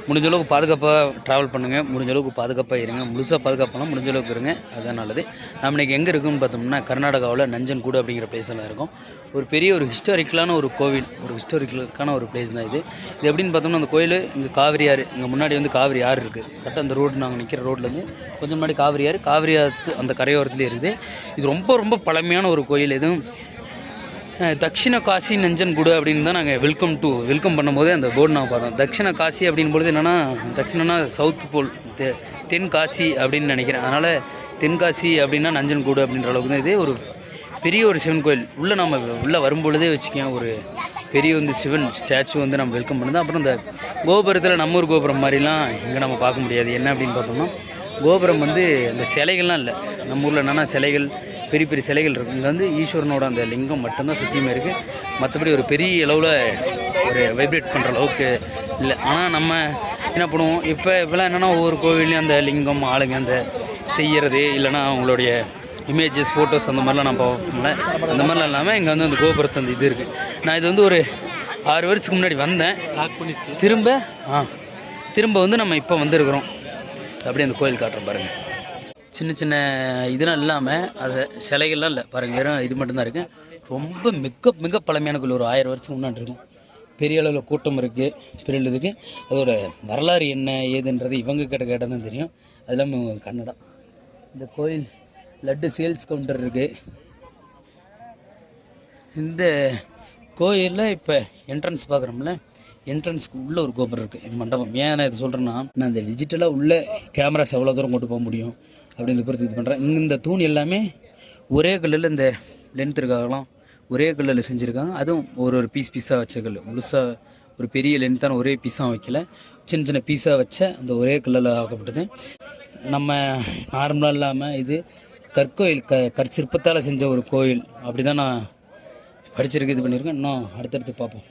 முடிஞ்ச அளவுக்கு பாதுகாப்பாக ட்ராவல் பண்ணுங்கள், முடிஞ்ச அளவுக்கு பாதுகாப்பாக இருங்க. முழுசாக பாதுகாப்பாலாம் முடிஞ்ச அளவுக்கு இருங்க, அதுதான் நல்லது. நம்ம இன்றைக்கி எங்கே இருக்குதுன்னு பார்த்தோம்னா கர்நாடகாவில் நஞ்சன்கூடு அப்படிங்கிற பிளேஸில் இருக்கும். ஒரு பெரிய ஒரு ஹிஸ்டாரிக்கலான ஒரு கோவில், ஒரு ஹிஸ்டாரிக்கலுக்கான ஒரு பிளேஸ் தான் இது. இது எப்படின்னு பார்த்தோம்னா அந்த கோயில் இங்கே காவிரி ஆறு, இங்கே முன்னாடி வந்து காவிரி ஆறு இருக்குது. கரெக்டாக அந்த ரோடு நாங்கள் நிற்கிற ரோட்லேருந்து கொஞ்சம் முன்னாடி காவிரி ஆறு, காவிரி ஆறு அந்த கரையோரத்துலேயே இருக்குது. இது ரொம்ப ரொம்ப பழமையான ஒரு கோயில். எதுவும் தக்ஷிண காசி நஞ்சன்கூடு அப்படின்னு தான் நாங்கள் வெல்கம் பண்ணும்போதே அந்த போர்டு நாங்கள் பார்த்தோம். தக்ஷிண காசி அப்படின்பொழுது என்னென்னா தக்ஷிணனா சவுத் போல், தென்காசி அப்படின்னு நினைக்கிறேன். அதனால் தென்காசி அப்படின்னா நஞ்சன்கூடு அப்படின்ற அளவுக்கு தான் இது. ஒரு பெரிய ஒரு சிவன் கோயில். உள்ளே நம்ம உள்ளே வரும்பொழுதே வச்சுக்கேன், ஒரு பெரிய வந்து சிவன் ஸ்டாச்சு வந்து நம்ம வெல்கம் பண்ணுது. அப்புறம் இந்த கோபுரத்தில் நம்ம ஊர் கோபுரம் மாதிரிலாம் இங்கே நம்ம பார்க்க முடியாது. என்ன அப்படின்னு பார்த்தோம்னா கோபுரம் வந்து அந்த சிலைகள்லாம் இல்லை. நம்ம ஊரில் என்னென்னா சிலைகள், பெரிய பெரிய சிலைகள் இருக்குது. இங்கே வந்து ஈஸ்வரனோட அந்த லிங்கம் மட்டும்தான் சுற்றியுமே இருக்குது. மற்றபடி ஒரு பெரிய அளவில் ஒரு வைப்ரேட் பண்ணுற அளவுக்கு இல்லை. ஆனால் நம்ம என்ன பண்ணுவோம், இப்போலாம் என்னென்னா ஒவ்வொரு கோவில்லையும் அந்த லிங்கம் ஆளுங்க அந்த செய்கிறது, இல்லைனா அவங்களுடைய இமேஜஸ் ஃபோட்டோஸ் அந்த மாதிரிலாம் நான் பார்ப்போம்ல, அந்த மாதிரிலாம் இல்லாமல் இங்கே வந்து அந்த கோபுரத்து அந்த இது இருக்குது. நான் இது வந்து ஒரு 6 வருஷத்துக்கு முன்னாடி வந்தேன். திரும்ப வந்து நம்ம இப்போ வந்துருக்குறோம். அப்படியே அந்த கோயில் காட்டுறோம் பாருங்கள். சின்ன சின்ன இதெல்லாம் இல்லாமல் அது சிலைகள்லாம் இல்லை பாருங்கள், வெறும் இது மட்டும்தான் இருக்குது. ரொம்ப மிக பழமையான கோயில். ஒரு 1000 வருஷத்துக்கு முன்னாடி இருக்கும். பெரிய அளவில் கூட்டம் இருக்குது, பெரிய இதுக்கு. அதோட வரலாறு என்ன ஏதுன்றது இவங்க கேட்டால் தான் தெரியும். அது இல்லாமல் கன்னடா. இந்த கோயில் லட்டு சேல்ஸ் கவுண்டர் இருக்குது. இந்த கோயிலில் இப்போ என்ட்ரன்ஸ் பார்க்குறோம்ல, என்ட்ரன்ஸ்க்கு உள்ளே ஒரு கோபுரம் இருக்குது. இது மண்டபம். ஏன் நான் இது சொல்கிறேன்னா, நான் இந்த டிஜிட்டலாக உள்ள கேமராஸ் எவ்வளோ தூரம் கொண்டு போக முடியும் அப்படின்னு பொறுத்து இது பண்ணுறேன். இங்கே இந்த தூண் எல்லாமே ஒரே கல்லில் இந்த லென்த் இருக்காகலாம் ஒரே கல்லில் செஞ்சுருக்காங்க. அதுவும் ஒரு பீஸாக வச்ச கல். முழுசாக ஒரு பெரிய லென்த்தான ஒரே பீஸாக வைக்கல, சின்ன சின்ன பீஸாக வச்ச அந்த ஒரே கல்லில் ஆக்கப்பட்டது. நம்ம நார்மலாக இல்லாமல் இது கற்கோயில், கற்சிற்பத்தால் செஞ்ச ஒரு கோயில் அப்படி தான் நான் படிச்சிருக்கு, இது பண்ணியிருக்கேன். இன்னும் அடுத்தடுத்து பார்ப்போம்.